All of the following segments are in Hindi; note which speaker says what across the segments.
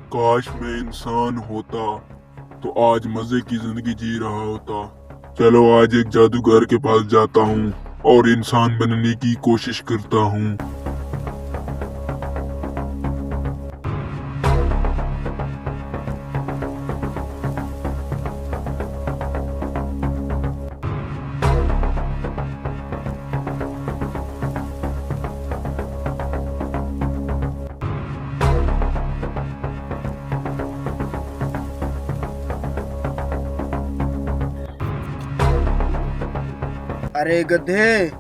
Speaker 1: काश मैं इंसान होता तो आज मजे की जिंदगी जी रहा होता। चलो आज एक जादूगर के पास जाता हूँ और इंसान बनने की कोशिश करता हूँ।
Speaker 2: अरे गधे,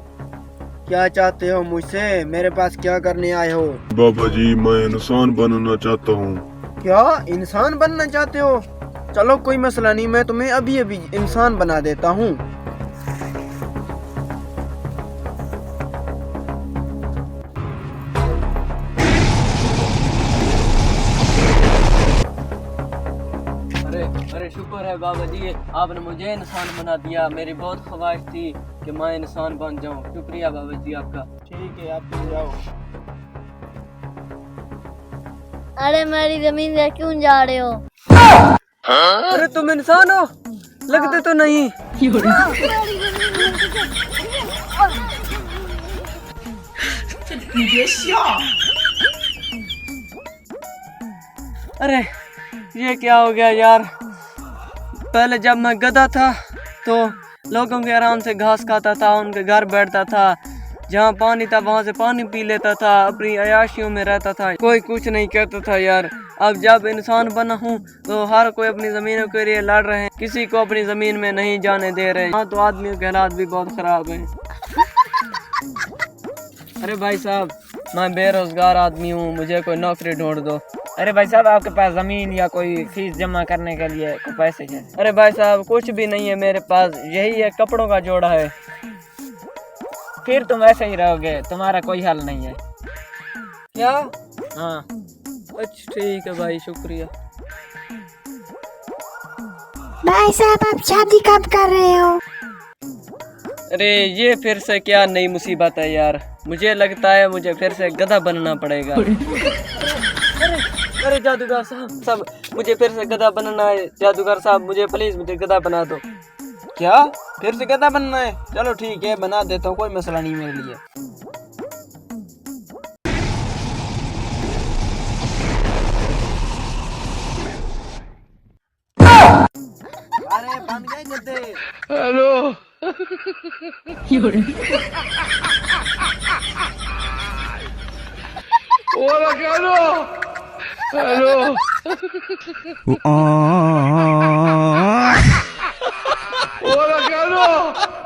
Speaker 2: क्या चाहते हो मुझसे? मेरे पास क्या करने आए हो?
Speaker 1: बाबा जी मैं इंसान बनना चाहता हूँ।
Speaker 2: क्या इंसान बनना चाहते हो? चलो कोई मसला नहीं, मैं तुम्हें अभी अभी इंसान बना देता हूँ।
Speaker 3: अरे अरे शुक्र है बाबा जी, आपने मुझे इंसान बना दिया। मेरी बहुत ख्वाहिश थी कि मैं इंसान बन जाऊं। शुक्रिया बाबा जी आपका।
Speaker 2: ठीक है, आप तुम जाओ।
Speaker 4: अरे मेरी जमीन से क्यों जा रहे हो?
Speaker 3: अरे तुम इंसान हो? लगते तो नहीं। अरे ये क्या हो गया यार? पहले जब मैं गधा था तो लोगों के आराम से घास खाता था, उनके घर बैठता था, जहाँ पानी था वहाँ से पानी पी लेता था, अपनी अयाशियों में रहता था, कोई कुछ नहीं कहता था यार। अब जब इंसान बना हूँ तो हर कोई अपनी जमीनों के लिए लड़ रहे हैं, किसी को अपनी जमीन में नहीं जाने दे रहे। हाँ तो आदमियों के हालात भी बहुत खराब हैं। अरे भाई साहब, मैं बेरोजगार आदमी हूँ, मुझे कोई नौकरी ढूंढ दो।
Speaker 5: अरे भाई साहब, आपके पास जमीन या कोई फीस जमा करने के लिए कोई पैसे हैं?
Speaker 3: अरे भाई साहब कुछ भी नहीं है मेरे पास, यही है कपड़ों का जोड़ा है।
Speaker 5: फिर तुम ऐसे ही रहोगे, तुम्हारा कोई हल नहीं है।
Speaker 3: क्या?
Speaker 5: हाँ
Speaker 3: अच्छा ठीक है भाई, शुक्रिया।
Speaker 6: भाई साहब आप शादी कब कर रहे हो?
Speaker 3: अरे ये फिर से क्या नई मुसीबत है यार? मुझे लगता है मुझे फिर से गधा बनना पड़ेगा। अरे जादूगर साहब मुझे फिर से गधा बनना है। जादूगर साहब मुझे प्लीज मुझे गधा बना दो।
Speaker 2: क्या फिर से गधा बनना है? चलो ठीक है, बना देता हूँ, कोई मसला नहीं मेरे लिए। अरे बन गए गधे।
Speaker 1: Hello hello hello